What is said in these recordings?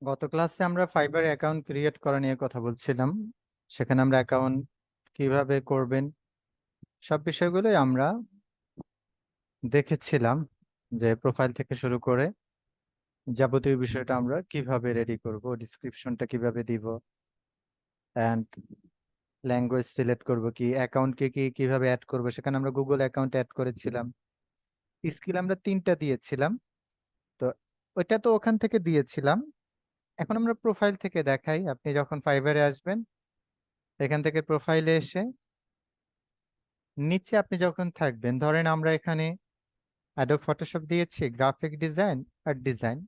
গত ক্লাসে আমরা ফাইবার অ্যাকাউন্ট ক্রিয়েট করা নিয়ে কথা বলছিলাম। সেখানে আমরা অ্যাকাউন্ট কিভাবে করবেন সব বিষয়গুলোই আমরা দেখেছিলাম, যে প্রোফাইল থেকে শুরু করে যাবতীয় বিষয়টা আমরা কিভাবে রেডি করব, ডিসক্রিপশনটা কিভাবে দিব, অ্যান্ড ল্যাঙ্গুয়েজ সিলেক্ট করব, কি অ্যাকাউন্টকে কিভাবে অ্যাড করব। সেখানে আমরা গুগল অ্যাকাউন্ট অ্যাড করেছিলাম। স্কিল আমরা 3টা দিয়েছিলাম। তো ওইটা তো ওখান থেকে দিয়েছিলাম। এখন আমরা প্রোফাইল থেকে দেখাই। আপনি যখন ফাইবারে আসবেন, এখান থেকে প্রোফাইলে এসে নিচে আপনি যখন থাকবেন, ধরেন আমরা এখানে অ্যাডোব ফটোশপ দিয়েছি, গ্রাফিক ডিজাইন আর ডিজাইন।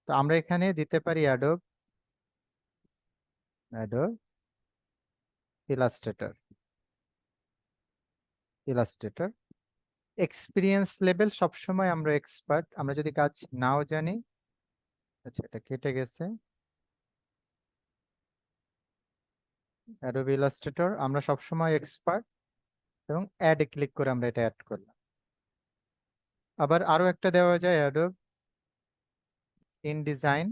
তো আমরা এখানে দিতে পারি Adobe Adobe Illustrator Illustrator experience level সবসময় আমরা এক্সপার্ট। আমরা যদি কাজ নাও জানি, আচ্ছা এটা কেটে গেছে, অ্যাডোব ইলাস্ট্রেটর আমরা সবসময় এক্সপার্ট, এবং অ্যাডে ক্লিক করে আমরা এটা অ্যাড করলাম। আবার আরো একটা দেওয়া যায়, অ্যাডোব ইন ডিজাইন।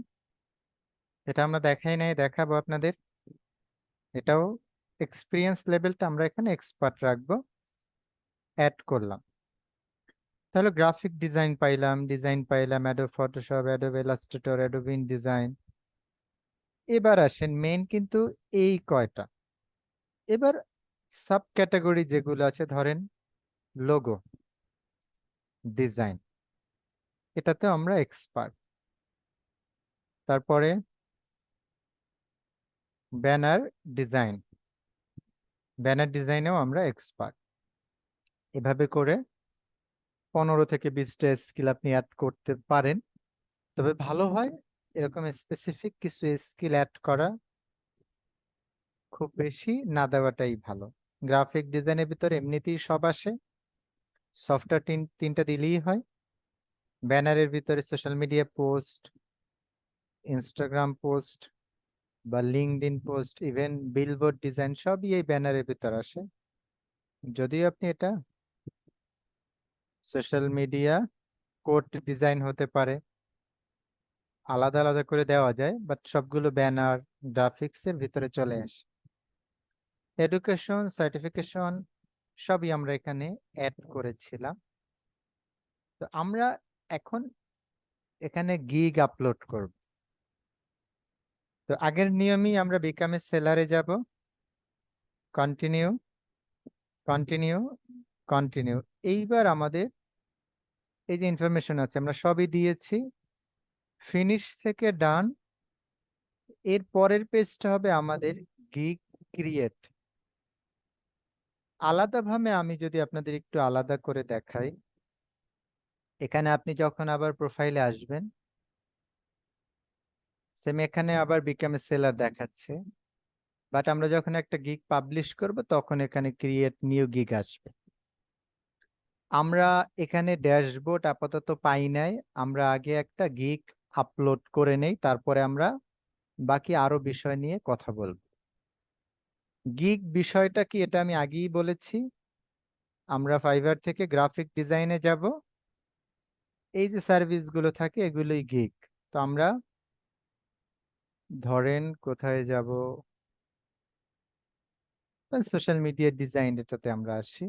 এটা আমরা দেখাই নাই, দেখাবো আপনাদের। এটাও এক্সপিরিয়েন্স লেভেলটা আমরা এখানে এক্সপার্ট রাখবো, অ্যাড করলাম। তাহলে গ্রাফিক ডিজাইন পাইলাম Adobe Photoshop, Adobe Illustrator, Adobe in design. এবার আসেন মেইন কিন্তু এই কয়টা। এবার সাব ক্যাটাগরি যেগুলো আছে, ধরেন লোগো ডিজাইন, এটাতে আমরা এক্সপার্ট। তারপরে ব্যানার ডিজাইন, ব্যানার ডিজাইনেও আমরা এক্সপার্ট। এভাবে করে 15 থেকে 20টা স্কিল আপনি অ্যাড করতে পারেন। তবে ভালো হয় এরকম স্পেসিফিক কিছু স্কিল অ্যাড করা, খুব বেশি না দেওয়াটাই ভালো। গ্রাফিক ডিজাইনের ভিতরে এমনিতেই সব আসে, সফটওয়্যার তিনটা দিলেই হয়। ব্যানারের ভিতরে social media post, Instagram post বা LinkedIn post, even billboard design সবই এই ব্যানারের ভিতর আসে। যদিও আপনি এটা সোশ্যাল মিডিয়া কোড ডিজাইন হতে পারে, আলাদা আলাদা করে দেওয়া যায়, বাট সবগুলো ব্যানার গ্রাফিক্স এর ভিতরে চলে আসে। এডুকেশন, সার্টিফিকেশন সবই আমরা এখানে অ্যাড করেছিলাম। তো আমরা এখন এখানে গিগ আপলোড করব। তো আগের নিয়মই আমরা বিকামে সেলারে যাব, কন্টিনিউ কন্টিনিউ কন্টিনিউ। এইবার আমাদের এই যে ইনফরমেশন আছে আমরা সবই দিয়েছি, ফিনিশ থেকে ডান। এর পরের পেজটা হবে আমাদের গিগ ক্রিয়েট। আলাদাভাবে আমি যদি আপনাদের একটু আলাদা করে দেখাই, এখানে আপনি যখন আবার প্রোফাইলে আসবেন, সেম এখানে আবার বিকাম এ সেলার দেখাচ্ছে, বাট আমরা যখন একটা গিগ পাবলিশ করব তখন এখানে ক্রিয়েট নিউ গিগ আসবে। আমরা এখানে ড্যাশবোর্ড আপাতত পাই নাই, আমরা আগে একটা গিগ আপলোড করে নেই, তারপরে আমরা বাকি আরো বিষয় নিয়ে কথা বলবো। গিগ বিষয়টা কি এটা আমি আগেই বলেছি। আমরা ফাইবার থেকে গ্রাফিক ডিজাইনে যাব, এই যে সার্ভিস গুলো থাকে এগুলোই গিগ। তো আমরা ধরেন কোথায় যাব, সোশ্যাল মিডিয়া ডিজাইন, এটাতে আমরা আসি।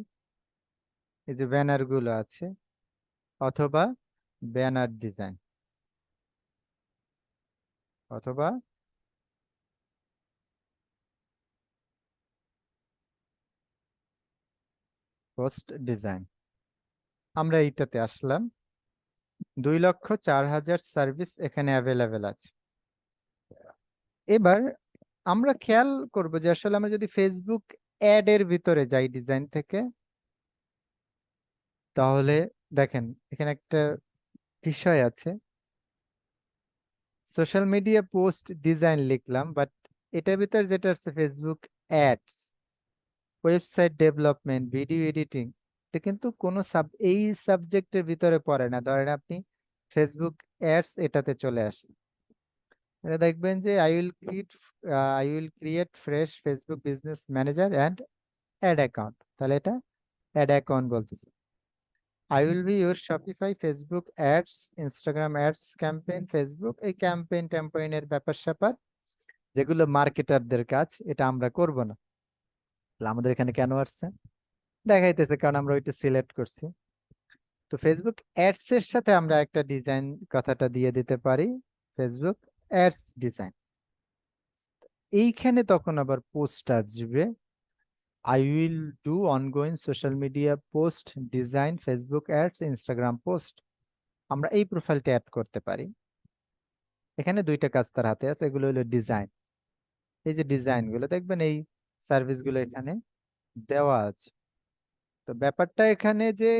এই যে ব্যানার গুলো আছে, অথবা ব্যানার ডিজাইন, অথবা পোস্ট ডিজাইন। আমরা এইটাতে আসলাম। 2,04,000 সার্ভিস এখানে অ্যাভেলেবেল আছে। এবার আমরা খেয়াল করব যে আসলে আমরা যদি ফেসবুক অ্যাড এর ভিতরে যাই ডিজাইন থেকে, তাহলে দেখেন এখানে একটা বিষয় আছে, সোশ্যাল মিডিয়া পোস্ট ডিজাইন লিখলাম, বাট এটার ভিতরে যেটা আছে Facebook ads, website development, video editing, এটা কিন্তু কোনো এই সাবজেক্টের ভিতরে পড়ে না। ধরেন আপনি ফেসবুক অ্যাডস এটাতে চলে আসেন, এটা দেখবেন যে I will create fresh Facebook business manager and ad account. তাহলে এটা অ্যাড অ্যাকাউন্ট বলতেছে। I will be your Shopify Facebook ads Instagram ads campaign Facebook, এই ক্যাম্পেইন ট্যাম্পেইনের ব্যাপার স্যাপার যেগুলো মার্কেটারদের কাজ, এটা আমরা করব না। তাহলে আমাদের এখানে কেন আসছে দেখাইতেছে, কারণ আমরা ওইটা সিলেক্ট করছি। তো ফেসবুক অ্যাডস এর সাথে আমরা একটা ডিজাইন কথাটা দিয়ে দিতে পারি, ফেসবুক অ্যাডস ডিজাইন। এইখানে তখন আবার পোস্ট আসবে, I will do ongoing social media post design Facebook ads Instagram post. আমরা এই প্রোফাইলটা অ্যাড করতে পারি। এখানে দুইটা কাজ তার হাতে আছে, এগুলো হলো ডিজাইন। এই যে ডিজাইন গুলো দেখবেন, এই সার্ভিস গুলো এখানে দেওয়া আছে। তো ব্যাপারটা এখানে যে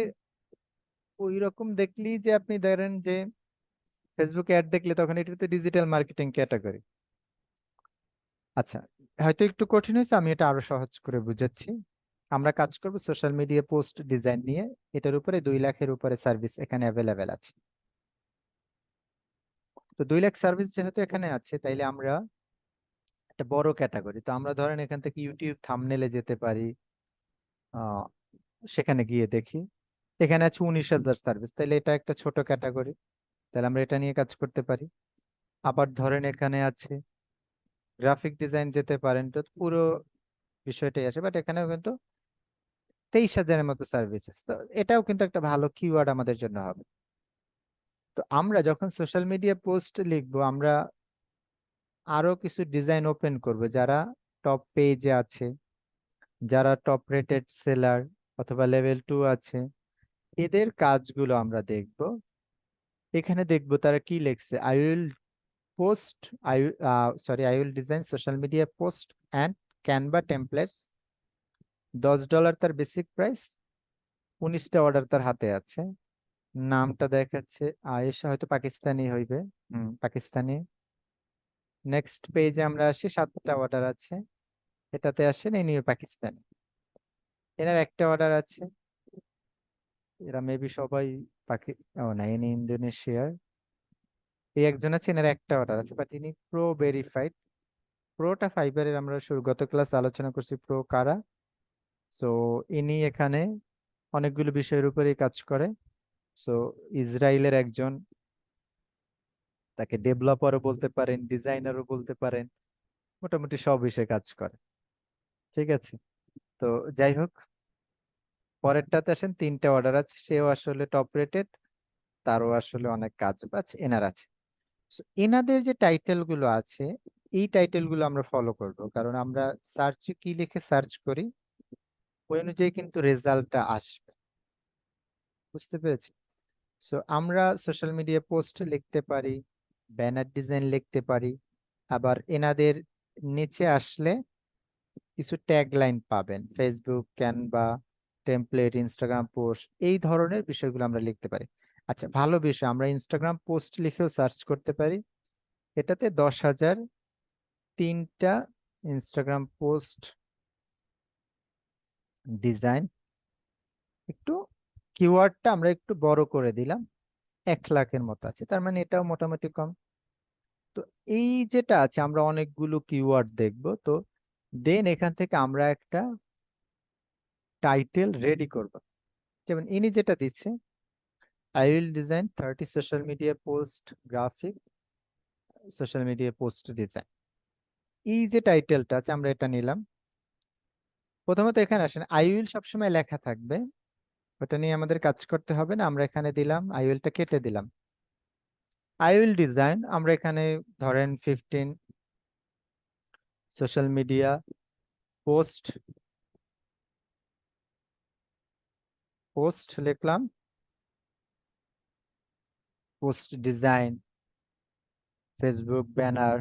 ওই রকম দেখলি যে আপনি ধরেন যে ফেসবুক অ্যাড দেখলে তখন এটা তো ডিজিটাল মার্কেটিং ক্যাটাগরি। আচ্ছা, হয়তো একটু কঠিন হয়েছে, আমি এটা আরো সহজ করে বুঝাচ্ছি। আমরা কাজ করব সোশ্যাল মিডিয়া পোস্ট ডিজাইন নিয়ে, এটার উপরে 2 লাখের উপরে সার্ভিস এখানে অ্যাভেলেবেল আছে। তো 2 লাখ সার্ভিস যেহেতু এখানে আছে, তাইলে আমরা একটা বড় ক্যাটাগরি, তো আমরা ধরেন এখান থেকে ইউটিউব থাম্বনেলে যেতে পারি। আহ সেখানে গিয়ে দেখি এখানে আছে 19,000 সার্ভিস, তাহলে এটা একটা ছোট ক্যাটাগরি, তাহলে আমরা এটা নিয়ে কাজ করতে পারি। আবার ধরেন এখানে আছে গ্রাফিক ডিজাইন, যেতে পারেন, তো পুরো বিষয়টাই আসে, বাট এখানেও কিন্তু 23,000-এর মতো সার্ভিসেস, তো এটাও কিন্তু একটা ভালো কিওয়ার্ড আমাদের জন্য হবে। তো আমরা যখন সোশ্যাল মিডিয়া পোস্ট লিখবো, আমরা আরো কিছু ডিজাইন ওপেন করব, যারা টপ পেজে আছে, যারা টপ রেটেড সেলার অথবা লেভেল 2 আছে, এদের কাজগুলো আমরা দেখব। এখানে দেখব তারা কি লিখছে, I will post, I I will design social media post and Canva templates. $10 তার বেসিক প্রাইস, 19টা অর্ডার তার হাতে আছে। নামটা দেখাচ্ছে আয়েশা, হয়তো পাকিস্তানি হইবে। পাকিস্তানি। নেক্সট পেজে আমরা আসি, 7টা অর্ডার আছে, এটাতে আসেন এই নিউ পাকিস্তানি। এনার একটা অর্ডার আছে, এরা মেবি সবাই পাকি, ও না, ইনি ইন্দোনেশিয়ার। এই একজন আছে, এনার একটা অর্ডার আছে, বাট ইনি প্রো ভেরিফাইড। প্রোটা ফাইবারের আমরা শুরু গত ক্লাস আলোচনা করছি প্রো কারা। সো ইনি এখানে অনেকগুলো বিষয়ের উপরেই কাজ করে। সো ইসরায়েলের একজন, তাকে ডেভেলপারও বলতে পারেন, ডিজাইনারও বলতে পারেন, মোটামুটি সব বিষয়ে কাজ করে। ঠিক আছে, তো যাই হোক, পরেরটাতে আসেন, 3টা অর্ডার আছে, সেও আসলে টপ রেটেড, তারও আসলে অনেক কাজ বাজ এনার আছে। So, এনাদের যে টাইটেল গুলো আছে, এই টাইটেল গুলো আমরা ফলো করব, কারণ আমরা সার্চে কি লিখে সার্চ করি ওই অনুযায়ী কিন্তু রেজাল্টটা আসবে। বুঝতে পেরেছি? সো আমরা সোশ্যাল মিডিয়া পোস্ট লিখতে পারি, ব্যানার ডিজাইন লিখতে পারি, আবার এনাদের নিচে আসলে কিছু ট্যাগ লাইন পাবেন, Facebook, Canva, template, Instagram post, এই ধরনের বিষয়গুলো আমরা লিখতে পারি। আচ্ছা, ভালো বিষয়, আমরা ইনস্টাগ্রাম পোস্ট লিখেও সার্চ করতে পারি। এটাতে 10,000 3টা ইনস্টাগ্রাম পোস্ট ডিজাইন, একটু কিওয়ার্ডটা আমরা একটু বড় করে দিলাম, 1 লাখের মতো আছে, তার মানে এটাও মোটামুটি কম। তো এই যেটা আছে, আমরা অনেকগুলো কিওয়ার্ড দেখব, তো দেন এখান থেকে আমরা একটা টাইটেল রেডি করব। যেমন ইনি যেটা দিচ্ছে, I will design 30 social media post graphic social media post design. এই যে টাইটেলটা আছে আমরা এটা নিলাম। প্রথমত এখানে আসেন, আই উইল সবসময় লেখা থাকবে, ওটা নিয়ে আমাদের কাজ করতে হবে না, আমরা এখানে দিলাম, আই উইলটা কেটে দিলাম। আই উইল ডিজাইন, আমরা এখানে ধরেন 15 সোশ্যাল মিডিয়া পোস্ট পোস্ট লিখলাম, পোস্ট ডিজাইন ফেসবুক ব্যানার।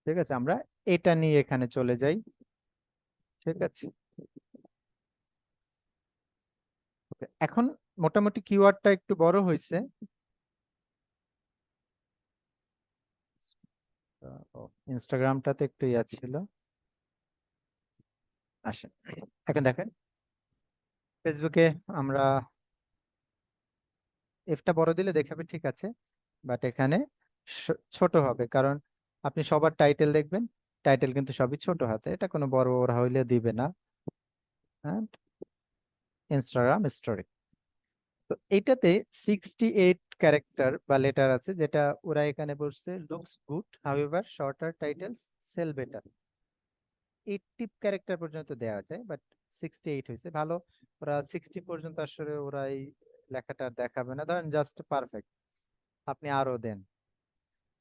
ঠিক আছে, আমরা এটা নিয়ে এখানে চলে যাই। ঠিক আছে, এখন মোটামুটি কিওয়ার্ডটা একটু বড় হয়েছে। ইনস্টাগ্রামটাতে একটু ইয়া ছিল। আসেন, এখন দেখেন ফেসবুকে আমরা এফটা বড় দিলে দেখাবে ঠিক আছে, বাট এখানে ছোট হবে, কারণ আপনি সবার টাইটেল দেখবেন, টাইটেল কিন্তু সবই ছোট হাতে, এটা কোনো বড় ওরা হইলে দিবে না। হ্যাঁ, ইনস্টাগ্রাম স্টোরি। তো এইটাতে 68 ক্যারেক্টার বা লেটার আছে, যেটা ওরা এখানে বলছে looks good however shorter titles sell better. 80 character পর্যন্ত দেওয়া যায়, বাট 68 হয়েছে ভালো। ওরা 60 পর্যন্ত আসলে ওরা এই লেখাটা আর দেখাবে না, ধরেন জাস্ট পারফেক্ট, আপনি আরো দেন।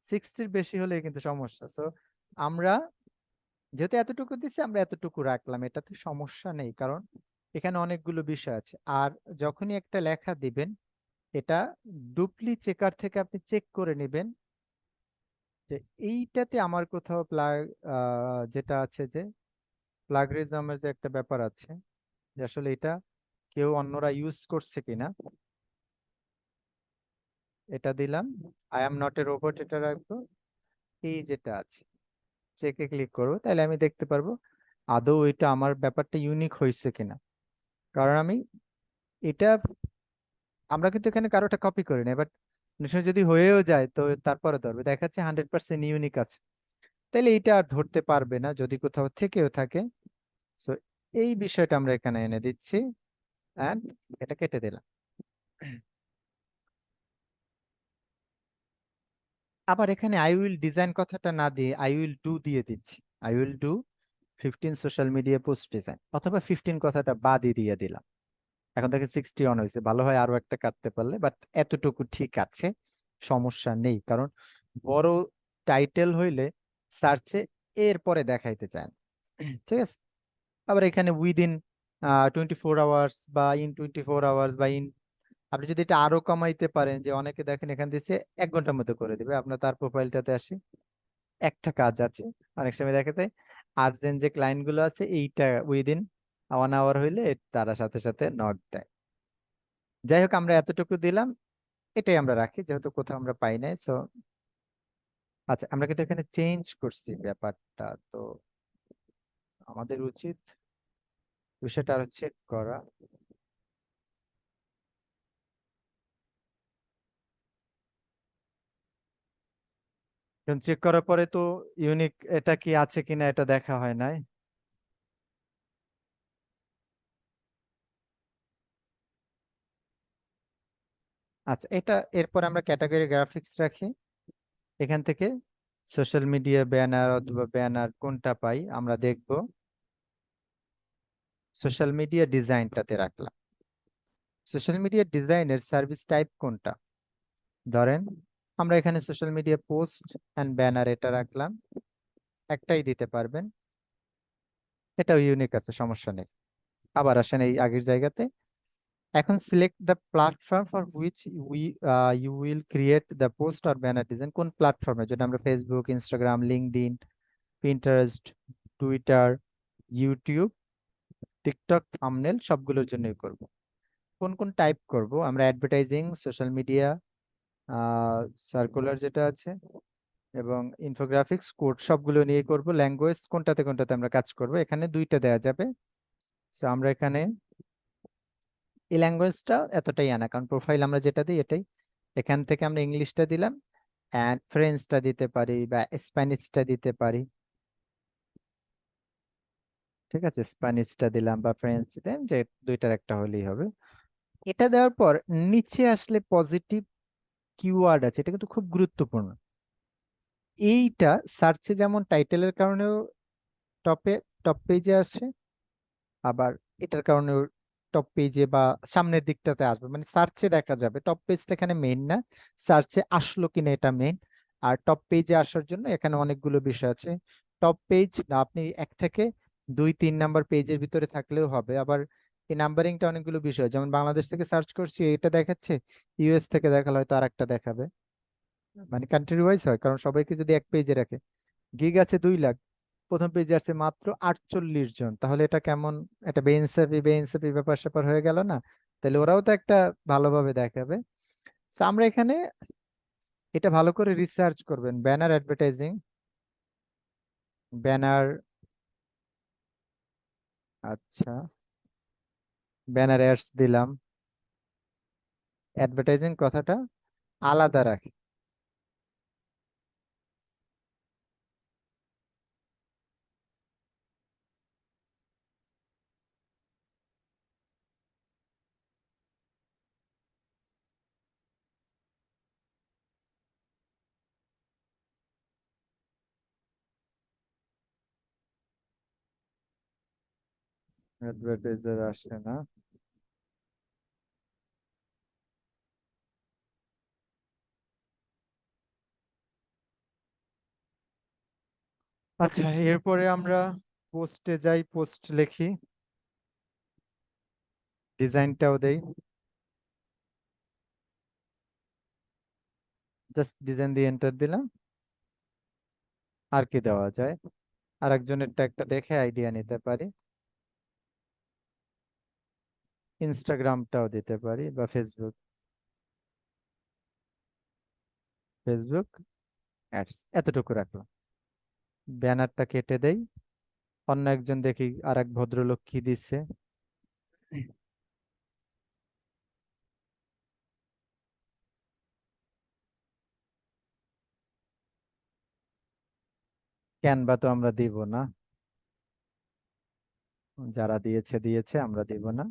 60-র বেশি হলে কিন্তু সমস্যা। সো আমরা যেহেতু এতটুকু দিচ্ছি, আমরা এতটুকু রাখলাম, এটাতে সমস্যা নেই, কারণ এখানে অনেকগুলো বিষয় আছে। আর যখনই একটা লেখা দিবেন, এটা ডুপ্লি চেকার থেকে আপনি চেক করে নেবেন যে এইটাতে আমার কোথাও যেটা আছে যে প্লাগরিজমের যে একটা ব্যাপার আছে, যে আসলে এটা কেউ অন্যরা ইউজ করছে কিনা। এটা দিলাম, I am not a robot, এটা রাখবো। এই যেটা আছে, চেকে ক্লিক করবো, তাহলে আমি দেখতে পারবো আদৌ এটা আমার ব্যাপারটা ইউনিক হয়েছে কিনা। কারণ আমি এটা, আমরা কিন্তু এখানে কারোটা কপি করি না, বাট যদি হয়েও যায় তো তারপরে ধরবে, দেখাচ্ছে 100% ইউনিক আছে, তাহলে এইটা আর ধরতে পারবে না যদি কোথাও থেকেও থাকে। সো এই বিষয়টা আমরা এখানে এনে দিচ্ছি, এন্ড এটা কেটে দিলাম। আবার এখানে আই উইল ডিজাইন কথাটা না দিয়ে আই উইল ডু দিয়ে দিচ্ছি। I will do 15 social media post design, অথবা 15 কথাটা বাদই দিয়ে দিলাম। এখন থেকে 60 অন হয়েছে, ভালো হয় আরো একটা কাটতে পারলে, বাট এতটুকু ঠিক আছে, সমস্যা নেই। কারণ বড় টাইটেল হইলে সার্চে এরপরে দেখাইতে চায় না। ঠিক আছে। আবার এখানে উইদিন 24 আওয়ার্স বা ইন 24 আওয়ার্স বা ইন, আপনি যদি এটা আরো কমাইতে পারেন, যে অনেকে দেখেন এখান দিচ্ছে 1 ঘন্টার মধ্যে করে দিবে, আপনার তার প্রোফাইলটাতে আসি একটা কাজ আছে, অনেক সময় দেখা যায় আর্জেন্ট যে ক্লায়েন্ট গুলো আছে, এইটা উইদিন 1 আওয়ার হইলে তারা সাথে সাথে নক দেয়। যাই হোক, আমরা এতটুকু দিলাম, এটাই আমরা রাখি, যেহেতু কোথাও আমরা পাই নাই। সো আচ্ছা, আমরা কিন্তু এখানে চেঞ্জ করছি ব্যাপারটা, তো আমাদের উচিত বিষয়টা আরো চেক করা। চেক করার পরে তো ইউনিক এটা কি আছে কিনা এটা দেখা হয় নাই। আচ্ছা, এটা এরপর আমরা ক্যাটাগরি গ্রাফিক্স রাখি। এখান থেকে সোশ্যাল মিডিয়া ব্যানার অথবা ব্যানার কোনটা পাই আমরা দেখব, সোশ্যাল মিডিয়া ডিজাইনটাতে রাখলাম। সোশ্যাল মিডিয়া ডিজাইনের সার্ভিস টাইপ কোনটা, ধরেন আমরা এখানে social media post and banner এটা রাখলাম, একটাই দিতে পারবেন, এটাও ইউনিক আছে, সমস্যা নেই। আবার আসেন এই আগের জায়গাতে, এখন select the platform for which you will create the post আর ব্যানার ডিজাইন। কোন প্ল্যাটফর্মের জন্য, আমরা Facebook, Instagram, LinkedIn, Pinterest, Twitter, YouTube, TikTok, thumbnail সবগুলোর জন্যই করব। কোন কোন টাইপ করব, আমরা অ্যাডভার্টাইজিং, সোশ্যাল মিডিয়া, সার্কুলার যেটা আছে, এবং ইনফোগ্রাফিক্স, কোড সবগুলো নিয়ে করব। ল্যাঙ্গুয়েজ কোনটাতে কোনটাতে আমরা কাজ করব, এখানে দুইটা দেওয়া যাবে। সো আমরা এখানে এই ল্যাঙ্গুয়েজটা এতটাই আনা, কারণ প্রোফাইল আমরা যেটা দিই এটাই। এখান থেকে আমরা ইংলিশটা দিলাম, অ্যান্ড ফ্রেঞ্চটা দিতে পারি বা স্প্যানিশটা দিতে পারি। ঠিক আছে, স্প্যানিশটা দিলাম বা ফ্রেঞ্চ দিলাম, যে দুইটার একটা হলেই হবে। এটা দেওয়ার পর নিচে আসলে পজিটিভ কিওয়ার্ড আছে, এটা কিন্তু খুব গুরুত্বপূর্ণ। এইটা সার্চে যেমন টাইটেলের কারণেও টপে, টপ পেজে আসে, আবার এটার কারণে টপ পেজে বা সামনের দিকটাতে আসবে, মানে সার্চে দেখা যাবে। টপ পেজটা এখানে মেইন না, সার্চে আসলো কিনা এটা মেইন। আর টপ পেজে আসার জন্য এখানে অনেকগুলো বিষয় আছে। টপ পেজ না, আপনি 1 থেকে 2-3 নাম্বার পেজের ভিতরে থাকলেও হবে। আবার এই নাম্বারিংটা অনেকগুলো বিষয়, যেমন বাংলাদেশ থেকে সার্চ করছি এটা দেখাচ্ছে, ইউএস থেকে দেখালে হয়তো আরেকটা দেখাবে, মানে কান্ট্রি ওয়াইজ হয়, কারণ সবাইকে যদি এক পেজে রাখে। গিগ আছে 2 লাখ, প্রথম পেজে আসছে মাত্র 48 জন, তাহলে এটা কেমন, এটা বেইনসাফি বেইনসাফি ব্যাপার স্যাপার হয়ে গেল না? তাহলে ওরাও তো একটা ভালোভাবে দেখাবে। তো আমরা এখানে এটা ভালো করে রিসার্চ করবেন, ব্যানার অ্যাডভার্টাইজিং, ব্যানার, আচ্ছা ব্যানার অ্যাডস দিলাম, অ্যাডভার্টাইজিং কথাটা আলাদা রাখি। অ্যাডভার্টাইজার আসে না। আচ্ছা, এরপরে আমরা পোস্টে যাই, পোস্ট লিখি, ডিজাইনটাও দেই। জাস্ট ডিজাইন দিয়ে এন্টার দিলাম। আর কি দেওয়া যায়? আর একজনেরটা একটা দেখে আইডিয়া নিতে পারি। ইনস্টাগ্রামটাও দিতে পারি বা ফেসবুক। ফেসবুক অ্যাডস এতটুকু রাখলাম। ব্যানারটা কেটে দেই। অন্য একজন দেখি আর এক ভদ্রলোক কি দিচ্ছে। ক্যানভা তো আমরা দিব না, যারা দিয়েছে দিয়েছে, আমরা দিব না।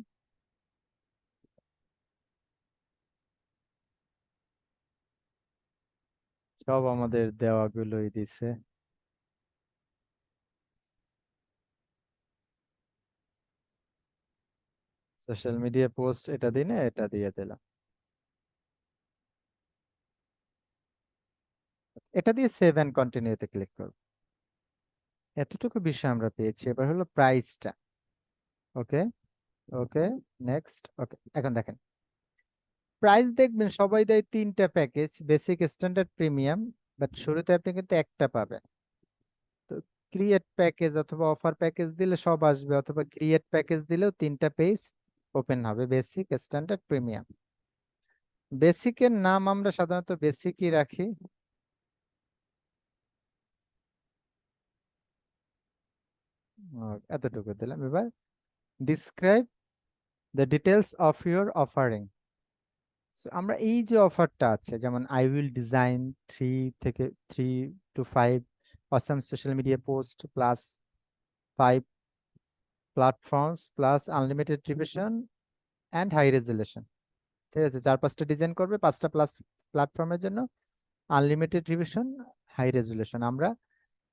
সব আমাদের দেওয়াগুলোই দিছে। সোশ্যাল মিডিয়া পোস্ট এটা দিনে এটা দিয়ে দিলাম। এটা দিয়ে সেভ অ্যান্ড কন্টিনিউতে ক্লিক করব। এতটুকু বিষয় আমরা পেয়েছি, এবার হলো প্রাইসটা। ওকে, ওকে, নেক্সট। ওকে, এখন দেখেন প্রাইস দেখবেন সবাই দেয় তিনটা package, basic, standard, premium. But শুরুতে আপনি কিন্তু একটা পাবেন। তো ক্রিয়েট প্যাকেজ অথবা অফার প্যাকেজ দিলে সব আসবে, অথবা ক্রিয়েট প্যাকেজ দিলেও তিনটা পেজ ওপেন হবে, বেসিক, স্ট্যান্ডার্ড, প্রিমিয়াম। বেসিকের নাম আমরা সাধারণত বেসিকই রাখি। এতটুকু দিলাম। এবার describe the details of your offering. আমরা এই যে অফারটা আছে, যেমন আই উইল ডিজাইন থ্রি থেকে 3 to 5 awesome social media post plus 5 platforms plus unlimited revision and high resolution. ঠিক আছে, 4-5টা ডিজাইন করবে, 5টা প্লাস প্ল্যাটফর্মের জন্য, আনলিমিটেড রিভিশন, হাই রেজুলেশন। আমরা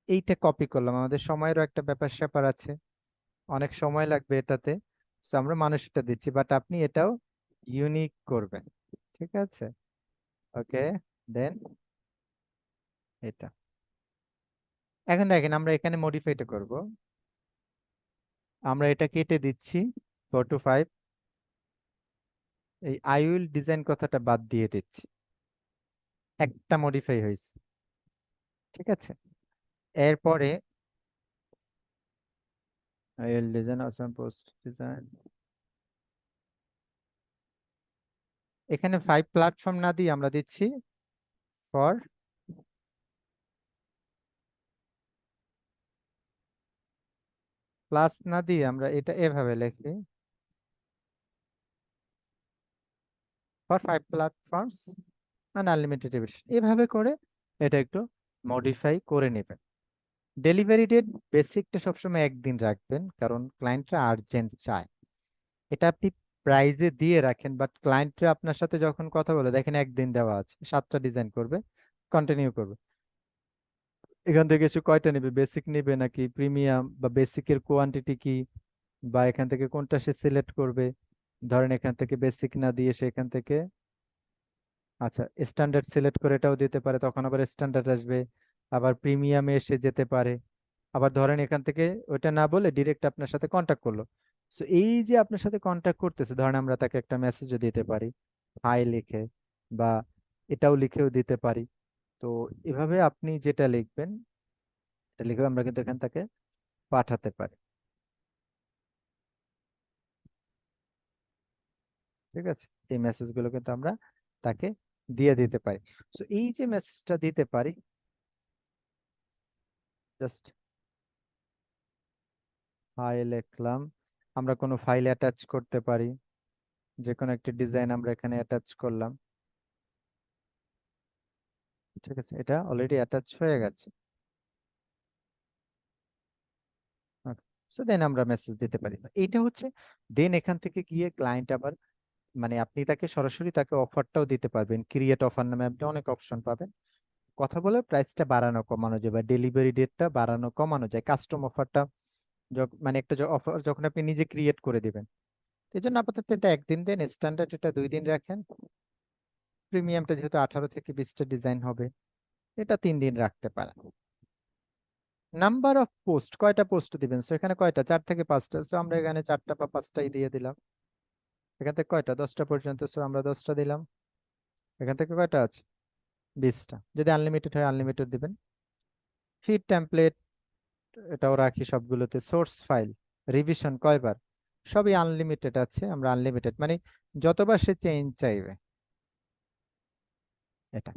এইটা কপি করলাম, আমাদের সময়েরও একটা ব্যাপার স্যাপার আছে, অনেক সময় লাগবে এটাতে। So আমরা মানুষটা দিচ্ছি, বাট আপনি এটাও ইউনিক করবেন। ঠিক আছে, ওকে, দেন এটা। এখন দেখেন আমরা এখানে মডিফাইটা করব। আমরা এটা কেটে দিচ্ছি 4 to 5, এই আই উইল ডিজাইন কথাটা বাদ দিয়ে দিচ্ছি। একটা মডিফাই হয়েছে। ঠিক আছে, এরপরে I will design awesome post design, এখানে 5 প্ল্যাটফর্ম না দিয়ে আমরা দিচ্ছি ফর, প্লাস না দিয়ে আমরা এটা এভাবে লিখি, ফর 5 প্ল্যাটফর্মস আনলিমিটেড এডিশন। এভাবে করে এটা একটু মডিফাই করে নেবেন। ডেলিভারি ডেট বেসিকটা সবসময় একদিন রাখবেন, কারণ ক্লায়েন্টরা আর্জেন্ট চায়। এটা আপনি প্রাইজে দিয়ে রাখেন, বাট ক্লায়েন্টরা আপনার সাথে যখন কথা বলে দেখেন একদিন দেওয়া আছে, 7টা ডিজাইন করবে, কন্টিনিউ করবে, এখান থেকে এসে কয়টা নেবে, বেসিক নেবে নাকি প্রিমিয়াম, বা বেসিকের কোয়ান্টিটি কি, বা এখান থেকে কোনটা সে সিলেক্ট করবে। ধরেন এখান থেকে বেসিক না দিয়ে সে এখান থেকে আচ্ছা স্ট্যান্ডার্ড সিলেক্ট করে এটাও দিতে পারে, তখন আবার স্ট্যান্ডার্ড আসবে। আবার প্রিমিয়ামে এসে যেতে পারে। আবার ধরেন এখান থেকে ওইটা না বলে ডিরেক্ট আপনার সাথে কন্ট্যাক্ট করলো। সো এই যে আপনার সাথে কন্ট্যাক্ট করতেছে, ধরেন আমরা তাকে একটা মেসেজও দিতে পারি হাই লিখে, বা এটাও লিখেও দিতে পারি। তো এভাবে আপনি যেটা লিখবেন, এটা লিখে আমরা কিন্তু এখান থেকে পাঠাতে পারি। ঠিক আছে, এই মেসেজগুলো কিন্তু আমরা তাকে দিয়ে দিতে পারি। সো এই যে মেসেজটা দিতে পারি, জাস্ট হাই লিখলাম, আমরা কোনো ফাইল অ্যাটাচ করতে পারি। যে কোনো একটা ডিজাইন আমরা এখানে অ্যাটাচ করলাম। ঠিক আছে, এটা অলরেডি অ্যাটাচ হয়ে গেছে। সো দেন আমরা মেসেজ দিতে পারি। এইটা হচ্ছে দেন এখান থেকে গিয়ে ক্লায়েন্ট আবার মানে আপনি তাকে সরাসরি তাকে অফারটাও দিতে পারবেন, ক্রিয়েট অফার নামে আপনি অনেক অপশন পাবেন। কথা বলে প্রাইসটা বাড়ানো কমানো যায় বা ডেলিভারি ডেটটা বাড়ানো কমানো যায়, কাস্টম অফারটা মানে একটা অফার যখন আপনি নিজে ক্রিয়েট করে দিবেন। এই জন্য আপাতত এটা একদিন দেন, স্ট্যান্ডার্ড এটা 2 দিন রাখেন, প্রিমিয়ামটা যেহেতু 18 থেকে 20টা ডিজাইন হবে এটা 3 দিন রাখতে পারেন। নাম্বার অফ পোস্ট, কয়টা পোস্ট দিবেন? সো এখানে কয়টা, 4 থেকে 5টা, সো আমরা এখানে 4টা বা 5টাই দিয়ে দিলাম। এখান থেকে কয়টা, 10টা পর্যন্ত, সো আমরা 10টা দিলাম। এখান থেকে কয়টা আছে, 20টা। যদি আনলিমিটেড হয় আনলিমিটেড দিবেন। ফিড টেমপ্লেট এটাও রাখি সবগুলোতে। সোর্স ফাইল রিভিশন কয়বার, সবই আনলিমিটেড আছে, আমরা আনলিমিটেড মানে যতবার সে চেঞ্জ চাইবে এটা।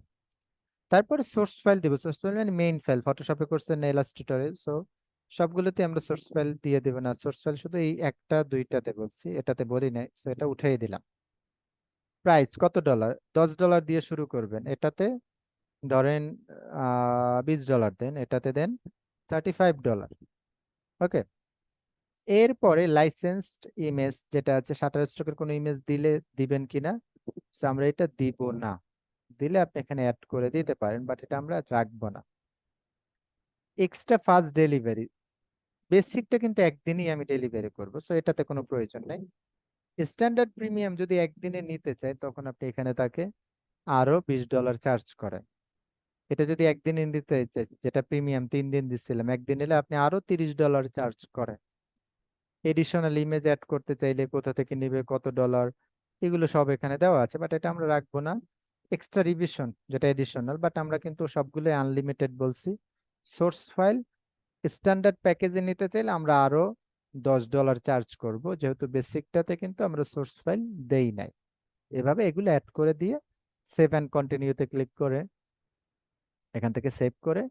তারপরে সোর্স ফাইল দিব, সোর্স ফাইল মানে মেইন ফাইল, ফটোশপে করছে না ইলাস্ট্রেটরে, সো সবগুলোতে আমরা সোর্স ফাইল দিয়ে দেব না। সোর্স ফাইল শুধু এই একটা দুইটাতে বলছি, এটাতে বলি নাই, সো এটা উঠিয়ে দিলাম। প্রাইস কত ডলার, $10 দিয়ে শুরু করবেন এটাতে, ধরেন $20 দেন, এটাতে দেন $35। ওকে, এরপরে লাইসেন্সড ইমেজ যেটা আছে, শাটার স্টকের কোনো ইমেজ দিলে দিবেন কিনা, সো আমরা এটা দিব না। দিলে আপনি এখানে অ্যাড করে দিতে পারেন, বাট এটা আমরা রাখবো না। এক্সট্রা ফাস্ট ডেলিভারি, বেসিকটা কিন্তু একদিনই আমি ডেলিভারি করব, সো এটাতে কোনো প্রয়োজন নেই। স্ট্যান্ডার্ড প্রিমিয়াম যদি একদিনে নিতে চাই তখন আপনি এখানে তাকে আরো $20 চার্জ করেন। এটা যদি একদিনে নিতে চাই, যেটা প্রিমিয়াম 3 দিন দিচ্ছিলাম, একদিন নিলে আপনি আরো $30 চার্জ করেন। এডিশনাল ইমেজ অ্যাড করতে চাইলে কোথা থেকে নিবে, কত ডলার, এগুলো সব এখানে দেওয়া আছে, বাট এটা আমরা রাখবো না। এক্সট্রা রিভিশন যেটা এডিশনাল, বাট আমরা কিন্তু সবগুলো আনলিমিটেড বলছি। সোর্স ফাইল স্ট্যান্ডার্ড প্যাকেজে নিতে চাইলে আমরা আরো $10 চার্জ করব, যেহেতু বেসিকটাতে কিন্তু আমরা সোর্স ফাইল দেই নাই। এভাবে এগুলো অ্যাড করে দিয়ে সেভ অ্যান্ড কন্টিনিউতে ক্লিক করে এখান থেকে সেভ করে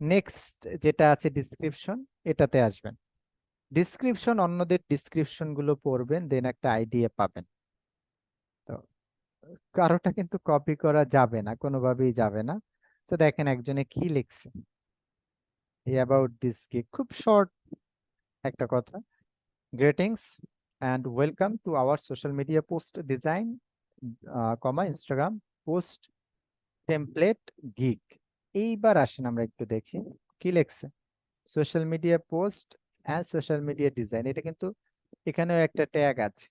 নেক্সট যেটা আছে ডিসক্রিপশন, এটাতে আসবেন। ডিসক্রিপশন অন্যদের ডিসক্রিপশন গুলো পড়বেন, দেন একটা আইডিয়া পাবেন। তো কারোটা কিন্তু কপি করা যাবে না, কোনোভাবেই যাবে না। তো দেখেন একজনে কি লিখছে, অ্যাবাউট দিস গিগ, খুব শর্ট একটা কথা। Greetings and welcome to our social media post design, Instagram post template gig। এইবার আসেন আমরা একটু দেখি কি লেখছে। Social media post and social media design, এটা কিন্তু এখানেও একটা ট্যাগ আছে।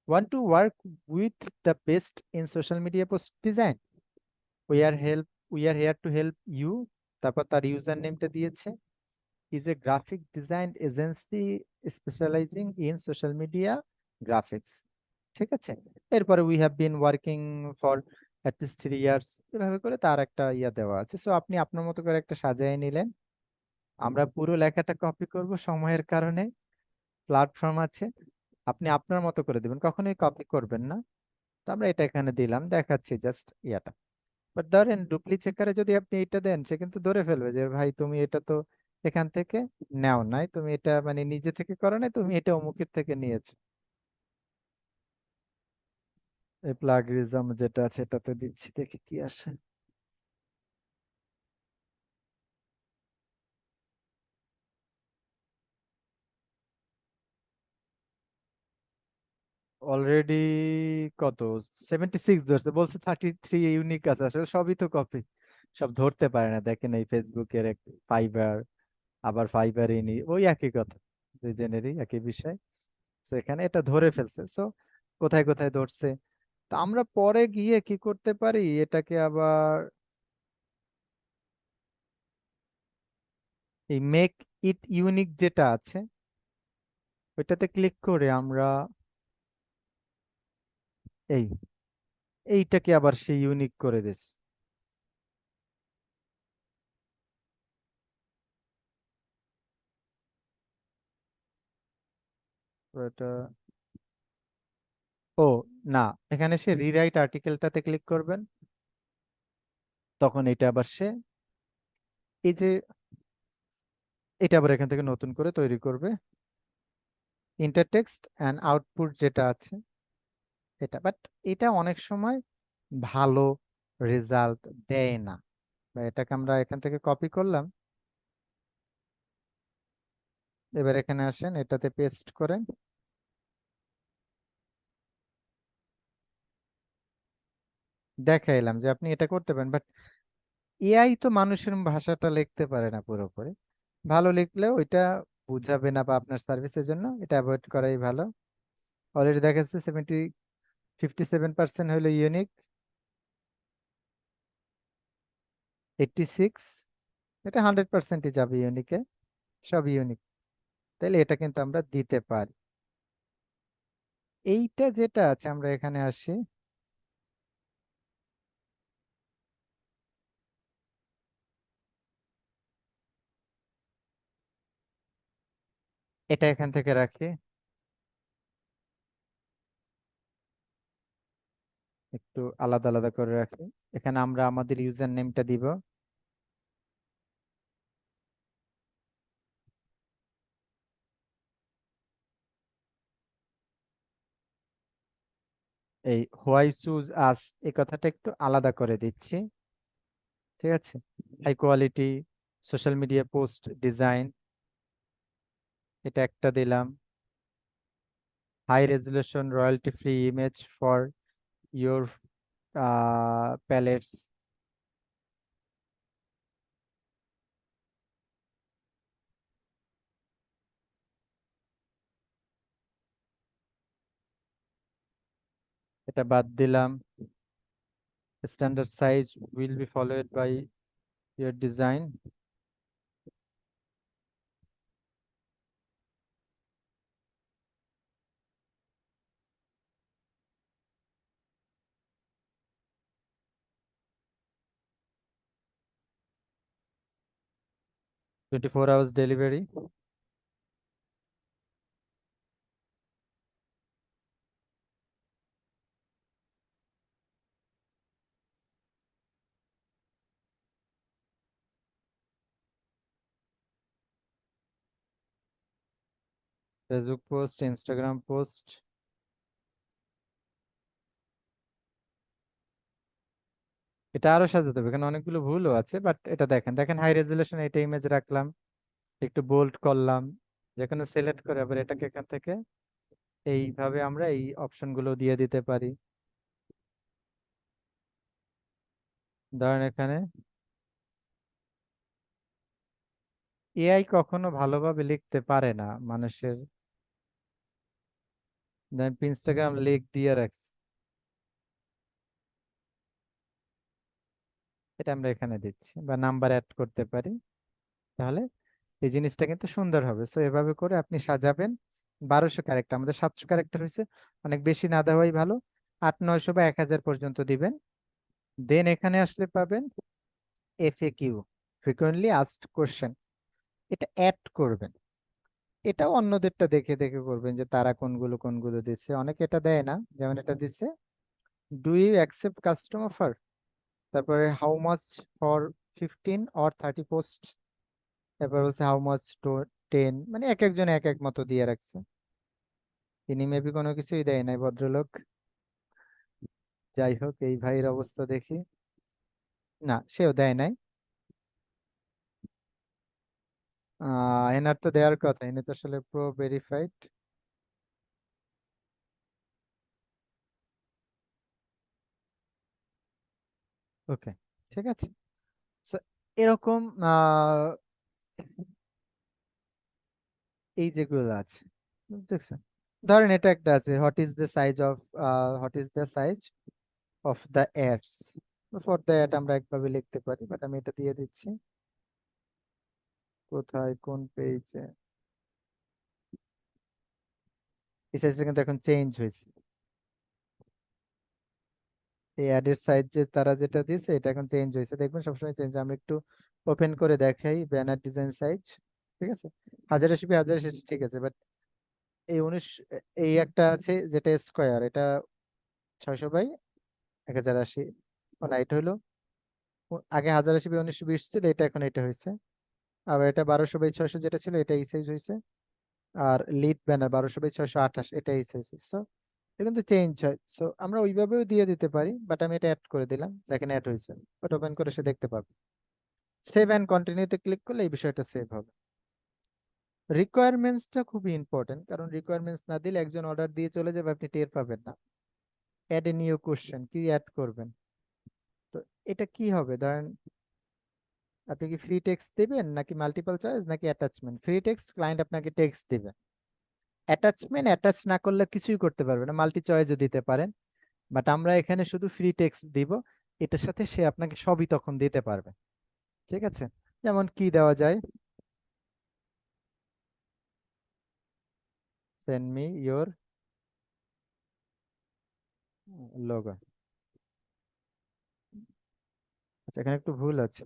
Want to work with the best in social media post design? We are here to help you। তারপর তার ইউজার নেমটা দিয়েছে, is a graphic design agency specializing in social media graphics। ঠিক আছে, এরপরে we have been working for at least 3 years, এভাবে করে তার একটা ইয়া দেওয়া আছে। সো আপনি আপনার মতো করে একটা সাজিয়ে নিলেন। আমরা পুরো লেখাটা কপি করব সময়ের কারণে, প্ল্যাটফর্ম আছে, আপনি আপনার মতো করে দিবেন, কখনোই কপি করবেন না। তো আমরা এটা এখানে দিলাম, দেখাচ্ছি জাস্ট ইয়াটা। বাট ধরেন ডুপ্লিকেটারে যদি আপনি এটা দেন, সে কিন্তু ধরে ফেলবে যে ভাই তুমি এটা তো এখান থেকে নেও নাই, তুমি এটা মানে নিজে থেকে করো নাই, তুমি এটা অমুকের থেকে নিয়েছো। এই প্লাগরিজম যেটা আছে এটাতে দিচ্ছি, দেখি কি আসে। অলরেডি কত, 76 ধরছে, বলছে 33 ইউনিক আছে, আসলে সবই তো কপি, সব ধরতে পারে না। দেখেন এই ফেসবুকের ফাইবার, আবার ফাইবার ইনি ওই একই কথা, দুইজনেরই একই বিষয়। তো এখানে এটা ধরে ফেলছে, সো কোথায় কোথায় ধরছে। তো আমরা পরে গিয়ে কি করতে পারি, এটাকে আবার এই মেক ইট ইউনিক যেটা আছে ওইটাতে ক্লিক করে আমরা এই এইটাকে আবার সে ইউনিক করে দিস। তো এটা, ও না, এখানে সে রিরাইট আর্টিকেলটাতে ক্লিক করবেন, তখন এটা আবার সে এই যে এটা আবার এখান থেকে নতুন করে তৈরি করবে। ইন্টারটেক্সট অ্যান্ড আউটপুট যেটা আছে এটা, বাট এটা অনেক সময় ভালো রেজাল্ট দেয় না। বা এটাকে আমরা এখান থেকে কপি করলাম, এবার এখানে আসেন, এটাতে পেস্ট করেন। দেখাইলাম যে আপনি এটা করতে পারেন, বাট এআই তো মানুষের ভাষাটা লিখতে পারে না পুরোপুরি। ভালো লিখলেও ওইটা বুঝাবে না, বা আপনার সার্ভিসের জন্য এটা অ্যাভয়েড করাই ভালো। অলরেডি দেখা যাচ্ছে 57% হলো ইউনিক, 86, এটা 100%ই যাবে ইউনিকে, সব ইউনিক। তাইলে এটা কিন্তু আমরা দিতে পারি। এইটা যেটা আছে, আমরা এখানে আসি, এটা এখান থেকে রাখি, একটু আলাদা আলাদা করে রাখি। এখানে আমরা আমাদের ইউজার নেমটা দিব, এই হোয়াই চুজ আস এই কথাটা একটু আলাদা করে দিচ্ছি। ঠিক আছে, high quality social media post design, এটা একটা দিলাম। High resolution royalty free image for your palettes, এটা বাদ দিলাম। Standard size will be followed by your design, 24 hours delivery. Facebook post, Instagram post, এটা আরো সাজাতে হবে, এখানে অনেকগুলো ভুলও আছে, বাট এটা দেখেন দেখেন হাই রেজুলেশন, এটা ইমেজ রাখলাম, একটু বোল্ড করলাম, যেখানে সিলেক্ট করে আবার এটাকে এখান থেকে এইভাবে আমরা এই অপশন গুলো দিয়ে দিতে পারি। ধরেন এখানে এআই কখনো ভালোভাবে লিখতে পারে না মানুষের, ইনস্টাগ্রাম লিখ দিয়ে রাখছি, এটা আমরা এখানে দিচ্ছি, বা নাম্বার অ্যাড করতে পারি, তাহলে এই জিনিসটা কিন্তু সুন্দর হবে। সো এভাবে করে আপনি সাজাবেন। 1200 ক্যারেক্টার, আমাদের 700 ক্যারেক্টার হয়েছে, অনেক বেশি না দেওয়াই ভালো। 800, 900 বা 1000 পর্যন্ত দিবেন। দেন এখানে আসলে পাবেন এফএকিউ, ফ্রিকোয়েন্টলি আস্কড কোশ্চেন, এটা অ্যাড করবেন। এটাও অন্যদেরটা দেখে দেখে করবেন যে তারা কোনগুলো কোনগুলো দিচ্ছে, অনেকে এটা দেয় না, যেমন এটা দিচ্ছে, do you accept custom offer, তারপরে how much for 15 or 30 post, তারপর হচ্ছে হাউ মাচ টু 10, মানে এক একজন এক এক মতো দিয়ে রাখছে। তিনি মেবি কোনো কিছুই দেয় নাই ভদ্রলোক। যাই হোক, এই ভাইয়ের অবস্থা দেখি, না সেও দেয় নাই। এনার তো দেওয়ার কথা, এনে তো আসলে প্রো ভেরিফাইড। ওকে, ঠিক আছে। So, এরকম এই যেগুলো আছে, দেখছেন, ধরেন এটা একটা আছে, what is the size of the ads for the ad, আমরা একভাবে লিখতে পারি, বাট আমি এটা দিয়ে দিচ্ছি। কোথায়, কোন পেজে, এই সাইজটা কিন্তু এখন চেঞ্জ হয়েছে, এই অ্যাডের সাইজ যে তারা যেটা দিয়েছে এটা এখন চেঞ্জ হয়েছে, দেখবেন সবসময় চেঞ্জ। আমি একটু ওপেন করে দেখাই ব্যানার ডিজাইন সাইজ, ঠিক আছে, 1080 বাই 1080 সেটা ঠিক আছে, বাট এই 19, এই একটা আছে যেটা স্কোয়ার, এটা 600 বাই 1080, না এটা হলো আগে 1080 বাই 1920 ছিল, এটা এখন এটা হয়েছে। আবার এটা 1200 বাই 600 যেটা ছিল, এটা এই সাইজ হয়েছে। আর লিড ব্যানার 1200 বাই 628, এটা এই সাইজ হয়েছে। এটা কিন্তু চেঞ্জ হয়, সো আমরা ওইভাবেও দিয়ে দিতে পারি, বাট আমি এটা অ্যাড করে দিলাম, দেখেন অ্যাড হয়েছে। ওটা ওপেন করে সে দেখতে পাবে। সেভ অ্যান্ড কন্টিনিউতে ক্লিক করলে এই বিষয়টা সেভ হবে। রিকোয়ারমেন্টসটা খুবই ইম্পর্টেন্ট, কারণ রিকোয়ারমেন্টস না দিলে একজন অর্ডার দিয়ে চলে যাবে, আপনি টের পাবেন না। অ্যাড এ নিউ কোশ্চেন, কি অ্যাড করবেন? তো এটা কি হবে, ধরেন আপনি কি ফ্রি টেক্সট দিবেন নাকি মাল্টিপল চয়েস নাকি অ্যাটাচমেন্ট? ফ্রি টেক্সট, ক্লায়েন্ট আপনাকে টেক্সট দিবে। অ্যাটাচমেন্ট অ্যাটাচ না করলে কিছুই করতে পারবে না, মাল্টি চয়েসও দিতে পারেন, বাট আমরা এখানে শুধু ফ্রি টেক্সট দিব। এটার সাথে সে আপনাকে সবই তখন দিতে পারবে। ঠিক আছে, যেমন কি দেওয়া যায়, সেন্ড মি ইওর লোগো। আচ্ছা, এখানে একটু ভুল আছে।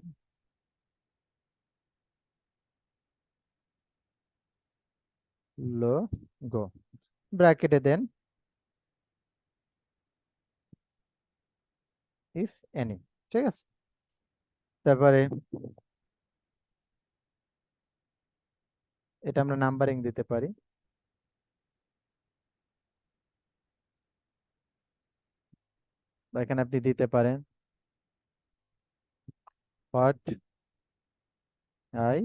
লোগো ব্র্যাকেটে দেন, ইফ এনি। ঠিক আছে, তারপরে এটা আমরা নাম্বারিং দিতে পারি, বা এখানে আপনি দিতে পারেন what I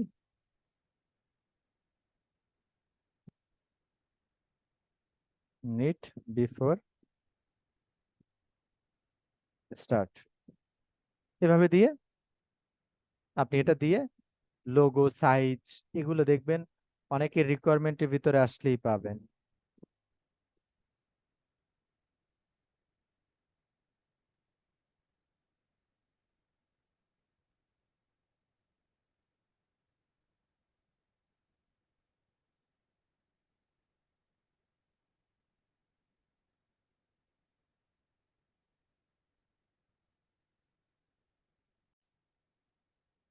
need before start. এভাবে দিয়ে আপনি এটা দিয়ে লোগো সাইজ এগুলো দেখবেন অনেকের রিকোয়ারমেন্টের ভিতরে আসলেই পাবেন।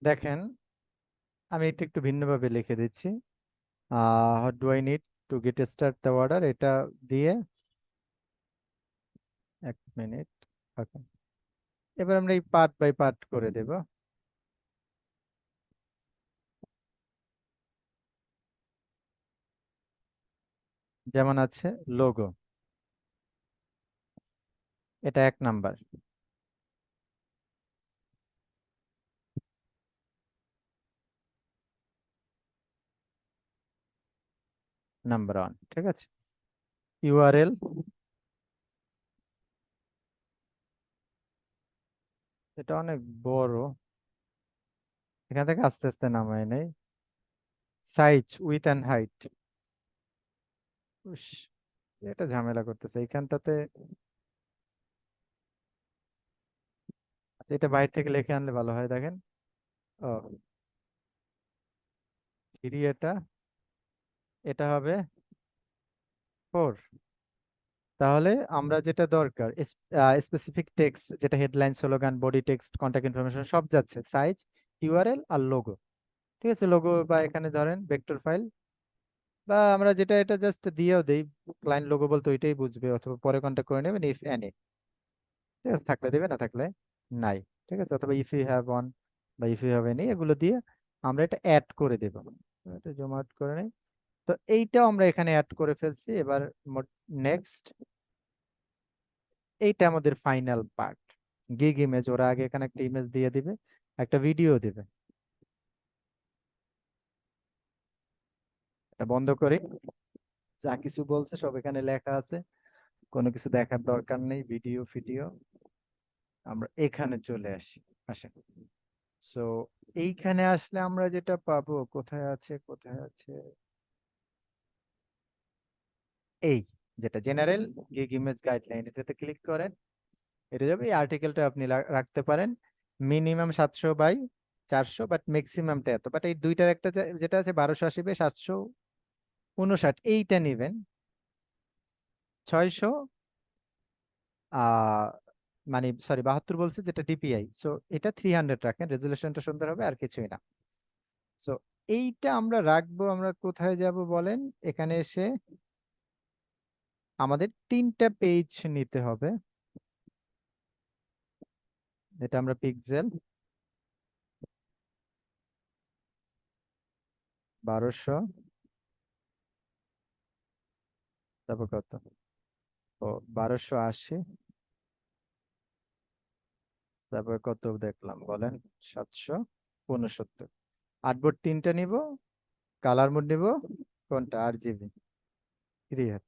দেখেন, আমি এটা একটু ভিন্নভাবে লিখে দিচ্ছি। What do I need to get start the order, এটা দিয়ে 1 মিনিট। ওকে, এবার আমরা এই পার্ট বাই পার্ট করে দেব। যেমন আছে লোগো, এটা 1 নাম্বার, নাম্বার 1। ঠিক আছে, ইউআরএল, এটা অনেক বড়, এখান থেকে আস্তে আস্তে নামায় নেই। সাইজ উইথ অ্যান্ড হাইট, এটা ঝামেলা করতেছে এইখানটাতে। আচ্ছা, এটা বাইরে থেকে লিখে আনলে ভালো হয়, দেখেন। ও, 3, এটা এটা হবে 4। তাহলে আমরা যেটা দরকার, স্পেসিফিক টেক্সট যেটা headline, slogan, body text, contact information সব যাচ্ছে, সাইজ, ইউআরএল আর লোগো। ঠিক আছে, লোগো বা এখানে ধরেন ভেক্টর ফাইল, বা আমরা যেটা এটা জাস্ট দিয়েও দেই, ক্লায়েন্ট লোগো বলতে ওইটাই বুঝবে, অথবা পরে কন্ট্যাক্ট করে নেবেন ইফ এনি। ঠিক আছে, থাকলে দেবে, না থাকলে নাই। ঠিক আছে, অথবা ইফ ইউ হ্যাভ ওয়ান বা ইফ ইউ হ্যাভ এনি, এগুলো দিয়ে আমরা এটা অ্যাড করে দেব। এটা জুম আউট করে নেই। তো এইটাও আমরা এখানে অ্যাড করে ফেলছি। এবার নেক্সট, এইটা আমাদের ফাইনাল পার্ট, গিগ ইমেজ। ওরা আগে এখানে একটা ইমেজ দিয়ে দিবে, একটা ভিডিও দিবে। এটা বন্ধ করি, যা কিছু বলছে সব এখানে লেখা আছে, কোনো কিছু দেখার দরকার নেই, ভিডিও ফিডিও। আমরা এখানে চলে আসি, আসেন। সো এইখানে আসলে আমরা যেটা পাবো, কোথায় আছে কোথায় আছে, এই যেটা জেনারেল গিগ ইমেজ গাইডলাইন, এটাতে ক্লিক করেন। এটা যাবে, এই আর্টিকেলটা আপনি রাখতে পারেন মিনিমাম 700 বাই 400, বাট ম্যাক্সিমামটা এত। বাট এই দুইটার একটা যেটা আছে 1280 বাই 759, এইটা নিবেন 600, আহ মানে সরি 72 বলছে, যেটা ডিপিআই। সো এটা 300 রাখেন, রেজুলেশনটা সুন্দর হবে, আর কিছুই না। সো এইটা আমরা রাখবো। আমরা কোথায় যাব বলেন, এখানে এসে আমাদের 3টা পেজ নিতে হবে। এটা আমরা পিক্সেল 1200, তারপর কত, ও 1280। তারপর কত দেখলাম বলেন? 769। আর্টবোর্ড তিনটা নিব, কালার মোড নিব, কোনটা? RGB create.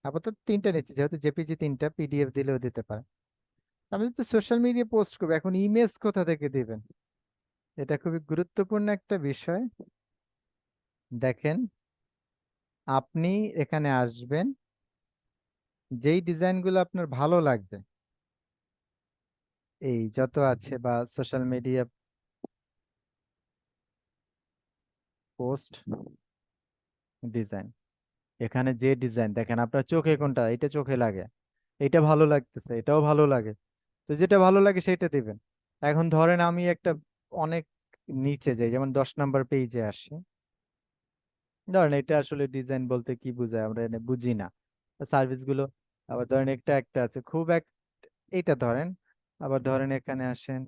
আপাতত তিনটা নিচ্ছি, যেহেতু জেপিজি তিনটা, পিডিএফ দিলেও দিতে পারে। আমি তো সোশ্যাল মিডিয়া পোস্ট করবো, এখন ইমেজ কোথা থেকে দিবেন? এটা খুবই গুরুত্বপূর্ণ একটা বিষয়। দেখেন, আপনি এখানে আসবেন, যেই ডিজাইনগুলো আপনার ভালো লাগবে, এই যত আছে, বা সোশ্যাল মিডিয়া পোস্ট ডিজাইন, এখানে যে ডিজাইন দেখেন আপনার চোখে কোনটা, এটা চোখে লাগে, এটা ভালো লাগতেছে, এটাও ভালো লাগে, তো যেটা ভালো লাগে সেটা দিবেন। এখন ধরেন আমি একটা অনেক নিচে যাই, যেমন 10 নম্বর পেজে আসি, ধরেন এটা আসলে ডিজাইন বলতে কি বোঝায় আমরা এনে বুঝি না, সার্ভিস গুলো। আবার ধরেন একটা একটা আছে খুব এক, এটা ধরেন। আবার ধরেন এখানে আসেন,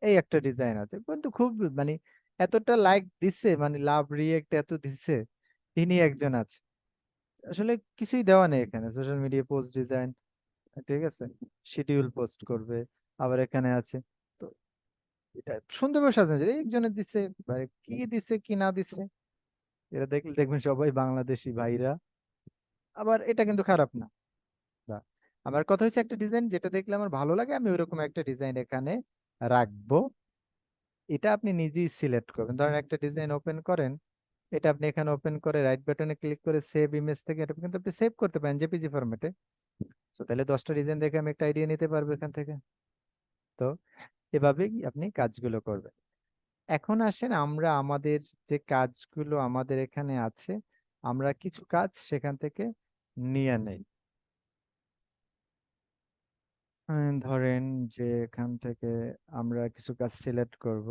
এই একটা ডিজাইন আছে কিন্তু খুব মানে এতটা লাইক দিচ্ছে, মানে লাভ রিয়েক্ট এত দিচ্ছে, তিনি একজন আছে। আসলে কিছুই দেওয়া নেই এখানে, সোশ্যাল মিডিয়া পোস্ট ডিজাইন, ঠিক আছে, শিডিউল পোস্ট করবে। আবার এখানে আছে, তো এটা সুন্দরভাবে সাজানো যায়, একজনের দিচ্ছে, মানে কি দিচ্ছে কি না দিচ্ছে, এটা দেখলে দেখবেন সবাই বাংলাদেশি ভাইরা। আবার এটা কিন্তু খারাপ না, বা আমার কথা হচ্ছে একটা ডিজাইন যেটা দেখলে আমার ভালো লাগে, আমি ওইরকম একটা ডিজাইন এখানে রাখবো। এটা আপনি নিজেই সিলেক্ট করবেন, ধরেন একটা ডিজাইন ওপেন করেন, এটা আপনি এখানে ওপেন করে রাইট বাটনে ক্লিক করে সেভ ইমেজ থেকে এটা কিন্তু আপনি সেভ করতে পারেন জেপিজি ফরম্যাটে। তো তাহলে 10টা ডিজাইন দেখে আমি একটা আইডিয়া নিতে পারবো এখান থেকে। তো এভাবেই আপনি কাজগুলো করবেন। এখন আসেন আমরা আমাদের যে কাজগুলো আমাদের এখানে আছে, আমরা কিছু কাজ সেখান থেকে নিয়ে নেই। ধরেন যে এখান থেকে আমরা কিছু কাজ সিলেক্ট করব।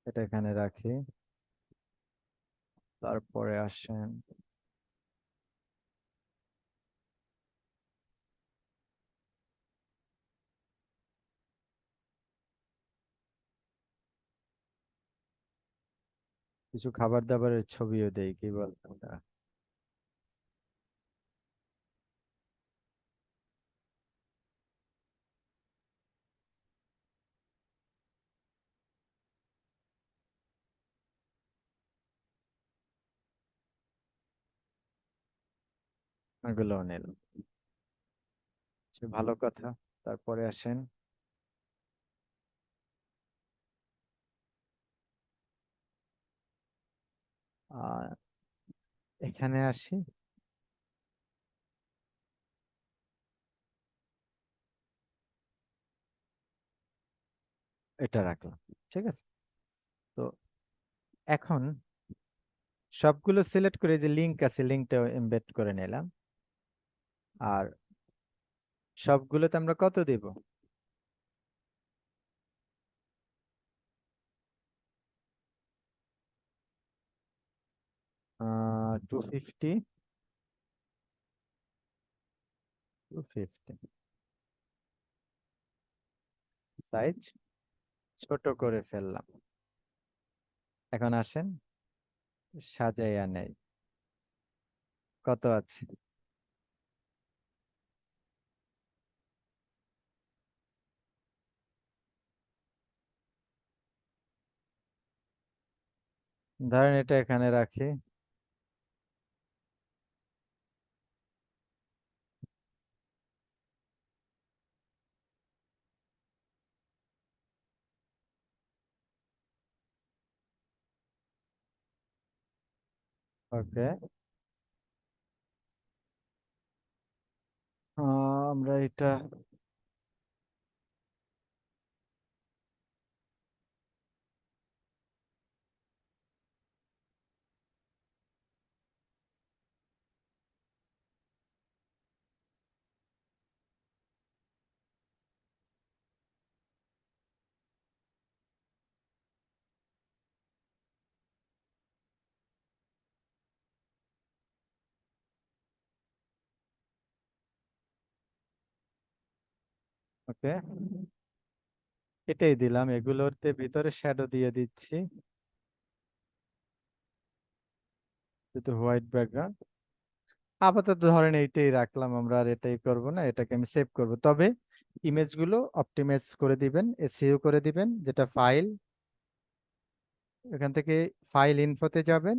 এটা এখানে রাখি। তারপরে আসেন, কিছু খাবার দাবারের ছবিও দেই, কি বল? এগুলো নিলাম, আচ্ছা, ভালো কথা। তারপরে আসেন, আহ এখানে আসি, এটা রাখলাম, ঠিক আছে। তো এখন সবগুলো সিলেক্ট করে যে লিংক আছে, লিংকটা এমবেড করে নিলাম। আর সবগুলোতে আমরা কত দেব? 250, 250 সাইজ ছোট করে ফেললাম। এখন আসেন, সাজাইয়া নেই, কত আছে? ধরেন এটা এখানে রাখি। ওকে, আমরা এটা ওকে, এটাই দিলাম, এগুলোতে ভিতরে শ্যাডো দিয়ে দিচ্ছি, যেহেতু হোয়াইট ব্যাকগ্রাউন্ড। আপাতত ধরেন এইটাই রাখলাম আমরা, আর এটাই করব না, এটাকে আমি সেভ করব। তবে ইমেজগুলো অপটিমাইজ করে দিবেন, এসইও করে দিবেন, যেটা ফাইল, এখান থেকে ফাইল ইনফোতে যাবেন,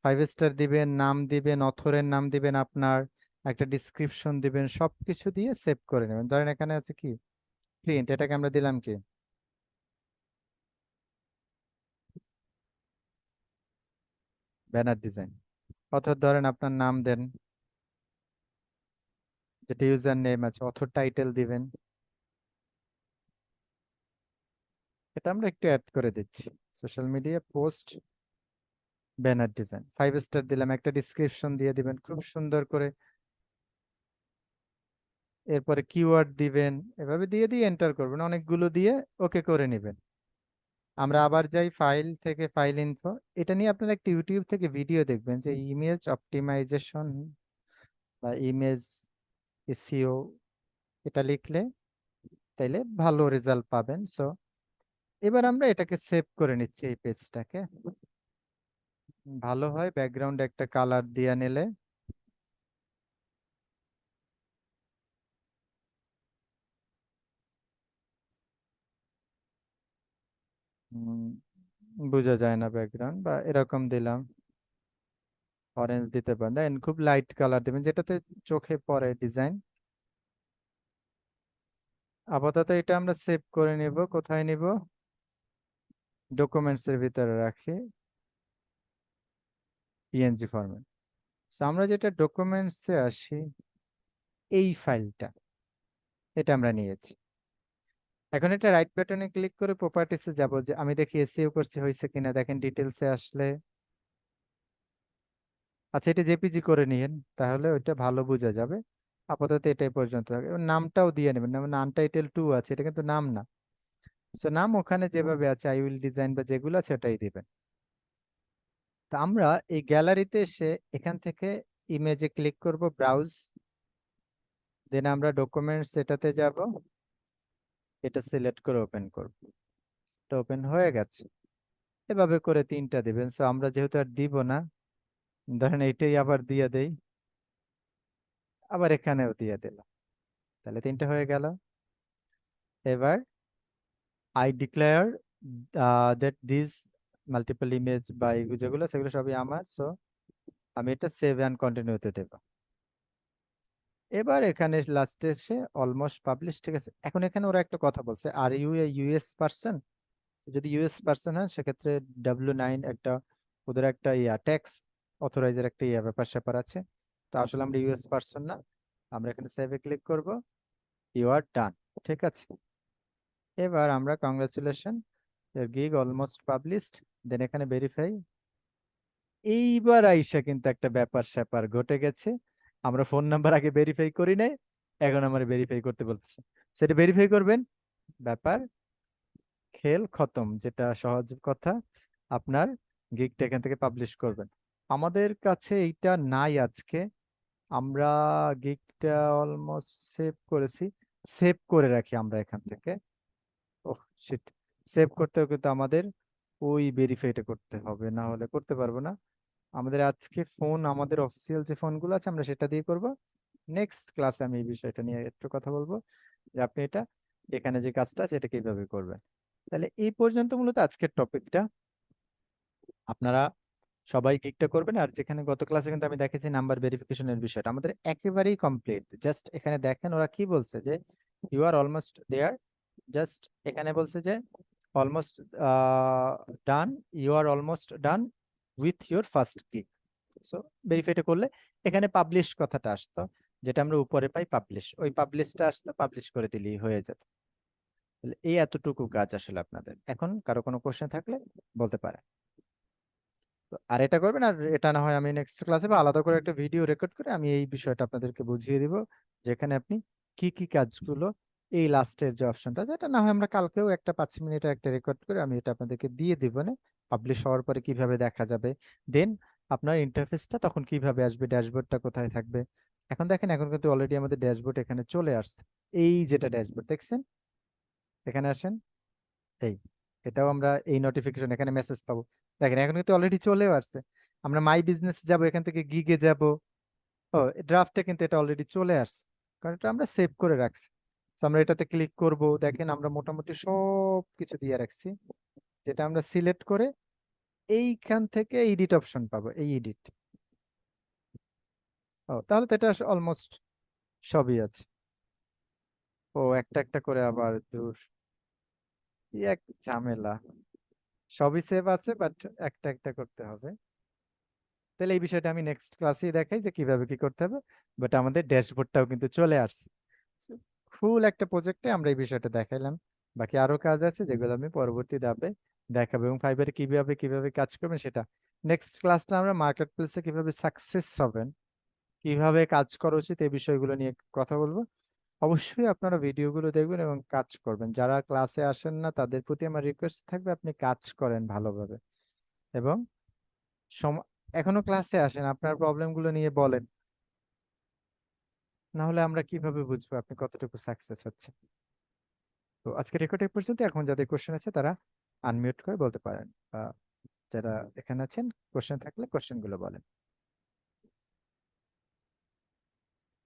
5 স্টার দিবেন, নাম দিবেন, অথরের নাম দিবেন আপনার, একটা ডিসক্রিপশন দিবেন, সবকিছু দিয়ে সেভ করে নেবেন। ধরেন এখানে আছে কি প্রিন্ট, এটাকে আমরা দিলাম কি ব্যানার ডিজাইন। অথর ধরেন আপনার নাম দেন, যেটা ইউজার নেম আছে, অথর টাইটেল দিবেন, এটা আমরা একটু অ্যাড করে দিচ্ছি, social media post banner design, 5 star দিলাম, একটা ডিসক্রিপশন দিয়ে দিবেন খুব সুন্দর করে, এরপরে কিওয়ার্ড দিবেন, এভাবে দিয়ে দিয়ে এন্টার করবেন, অনেকগুলো দিয়ে ওকে করে নেবেন। আমরা আবার যাই ফাইল থেকে, ফাইল ইনফো, এটা নিয়ে আপনারা একটা ইউটিউব থেকে ভিডিও দেখবেন যে ইমেজ অপটিমাইজেশন বা ইমেজ এসইও, এটা লিখলে তাইলে ভালো রেজাল্ট পাবেন। সো এবার আমরা এটাকে সেভ করে নিচ্ছি এই পেজটাকে, ভালো হয় ব্যাকগ্রাউন্ড একটা কালার দিয়ে নিলে। উম, বোঝা যায় না ব্যাকগ্রাউন্ড, বা এরকম দিলাম, অরেঞ্জ দিতে পারেন, দেন খুব লাইট কালার দিবেন যেটাতে চোখে পড়ে ডিজাইন। আপাতত এটা আমরা সেভ করে নিব, কোথায় নিব, ডকুমেন্টস এর ভিতরে রাখি, পিএনজি ফরম্যাট। আমরা যেটা ডকুমেন্টসে আসি, এই ফাইলটা, এটা আমরা নিয়েছি। এখন এটা রাইট বাটনে ক্লিক করে প্রপার্টিসে যাব, যে আমি দেখি এসইও করছি হয়েছে কিনা, দেখেন ডিটেলসে আসলে, আচ্ছা এটা জেপিজি করে নিয়েন, তাহলে ওইটা ভালো বোঝা যাবে। আপাতত এটাই পর্যন্ত থাকবে। এবার নামটাও দিয়ে নেবেন, নাম আনটাইটেল 2 আছে, এটা কিন্তু নাম না। সো নাম ওখানে যেভাবে আছে আই উইল ডিজাইন বা যেগুলো আছে ওটাই দিবেন। তা আমরা এই গ্যালারিতে এসে এখান থেকে ইমেজে ক্লিক করব, ব্রাউজ, দেন আমরা ডকুমেন্টস এটাতে যাব, এটা সিলেক্ট করে ওপেন করব, এটা ওপেন হয়ে গেছে। এভাবে করে 3টা দিবেন। সো আমরা যেহেতু আর দিব না, ধরেন এইটাই আবার দিয়ে দেই, আবার এখানেও দিয়ে দিলাম, তাহলে 3টা হয়ে গেল। এবার I declare that this multiple image বা যেগুলো সেগুলো সবই আমার। সো আমি এটা সেভ অ্যান্ড কন্টিনিউতে দেব। এবার এখানে লাস্টে এসে অলমোস্ট পাবলিশ, ঠিক আছে। এখন এখানে ওরা একটা কথা বলছে, are you a US person, যদি ইউএস পার্সন হয় সেক্ষেত্রে W9 একটা, ওদের একটা ট্যাক্স অথরাইজের একটা ব্যাপার স্যাপার আছে। তো আসলে আমরা ইউএস পার্সন না, আমরা এখানে সেভে ক্লিক করব, ইউ আর ডান, ঠিক আছে। এবার আমরা কংগ্রাচুলেশন, গিগ অলমোস্ট পাবলিশড, দেন এখানে ভেরিফাই। এইবার আইসা কিন্তু একটা ব্যাপার স্যাপার ঘটে গেছে, আমরা ফোন নাম্বার আগে ভেরিফাই করি নাই, এখন আমার ভেরিফাই করতে বলতেছে, সেটা ভেরিফাই করবেন, ব্যাপার খেল খতম, যেটা সহজ কথা, আপনার গিগটা এখান থেকে পাবলিশ করবেন। আমাদের কাছে এইটা নাই আজকে, আমরা গিগটা অলমোস্ট সেভ করেছি, সেভ করে রাখি আমরা এখান থেকে। ওহ শিট, সেভ করতেও কিন্তু আমাদের ওই ভেরিফাইটা করতে হবে, না হলে করতে পারবো না। আমাদের আজকে ফোন, আমাদের অফিসিয়াল যে ফোনগুলো আছে আমরা সেটা দিয়ে করব। নেক্সট ক্লাসে আমি এই বিষয়টা নিয়ে একটু কথা বলবো, যে আপনি এটা এখানে যে কাজটা আছে এটা কিভাবে করবেন। তাহলে এই পর্যন্ত মূলত আজকের টপিকটা, আপনারা সবাই গিগটা করবেন। আর যেখানে গত ক্লাসে কিন্তু আমি দেখেছি নাম্বার ভেরিফিকেশনের বিষয়টা আমাদের একেবারেই কমপ্লিট, জাস্ট এখানে দেখেন ওরা কি বলছে, যে you are almost there, just এখানে বলছে যে almost done, you are almost done with your first gig. So ভেরিফাইটা করলে এখানে পাবলিশ কথাটা আসতো, যেটা আমরা উপরে পাই পাবলিশ, ওই পাবলিশটা আসতো, পাবলিশ করে দিলেই হয়ে যেত। তাহলে এই এতটুকু কাজ আসলে আপনাদের, এখন কারো কোনো কোশ্চেন থাকলে বলতে পারে। আর এটা করবেন, আর এটা না হয় আমি নেক্সট ক্লাসে বা আলাদা করে একটা ভিডিও রেকর্ড করে আমি এই বিষয়টা আপনাদেরকে বুঝিয়ে দিব, যেখানে আপনি কি কি কাজগুলো, এই লাস্টের যে অপশনটা, যেটা না হয় আমরা কালকেও একটা 5 মিনিটের একটা রেকর্ড করে আমি এটা আপনাদেরকে দিয়ে দিব, না পাবলিশ হওয়ার পরে কিভাবে দেখা যাবে, দেন আপনার ইন্টারফেসটা তখন কিভাবে আসবে, ড্যাশবোর্ডটা কোথায় থাকবে, এখন দেখেন, এখন কিন্তু অলরেডি আমাদের ড্যাশবোর্ড এখানে চলে আসছে। এই যেটা ড্যাশবোর্ড দেখছেন, এখানে আসেন, এই এটাও আমরা এই নোটিফিকেশন এখানে মেসেজ পাবো। দেখেন এখন কিন্তু অলরেডি চলেও আসছে। আমরা মাই বিজনেস যাব, এখান থেকে গিগে যাব। ও, ড্রাফটে কিন্তু এটা অলরেডি চলে আসছে, কারণ এটা আমরা সেভ করে রাখছি। তো আমরা এটাতে ক্লিক করব, দেখেন আমরা মোটামুটি সব কিছু দিয়ে রাখছি, যেটা আমরা সিলেক্ট করে এইখান থেকে এডিট অপশন পাবো, এই এডিট। ও, তাহলে তো এটা অলমোস্ট সবই আছে। ও, একটা একটা করে আবার দূর, কি এক ঝামেলা। সবই সেভ আছে, বাট একটা একটা করতে হবে। তাহলে এই বিষয়টা আমি নেক্সট ক্লাসেই দেখাই যে কিভাবে কি করতে হবে। বাট আমাদের ড্যাশবোর্ডটাও কিন্তু চলে আসছে। ফুল একটা প্রজেক্টে আমরা এই বিষয়টা দেখাইলাম। বাকি আরো কাজ আছে যেগুলো আমি পরবর্তী ধাপে দেখাবো, এবং ফাইবারে কিভাবে কিভাবে কাজ করবেন সেটা নেক্সট ক্লাসটা আমরা মার্কেট প্লেসে কিভাবে সাকসেস হবেন, কিভাবে কাজ করা উচিত, এই বিষয়গুলো নিয়ে কথা বলবো। অবশ্যই আপনারা ভিডিওগুলো দেখবেন এবং কাজ করবেন। যারা ক্লাসে আসেন না তাদের প্রতি আমার রিকোয়েস্ট থাকবে আপনি কাজ করেন ভালোভাবে, এবং এখনো ক্লাসে আসেন, আপনার প্রবলেমগুলো নিয়ে বলেন। না হলে আমরা কিভাবে বুঝবো আপনি কতটুকু সাকসেস হচ্ছে। তো আজকে রেকর্ড এই পর্যন্ত। এখন যাদের কোশ্চেন আছে তারা আনমিউট করে বলতে পারেন, বা যারা এখানে আছেন কোশ্চেন থাকলে কোশ্চেন গুলো বলেন।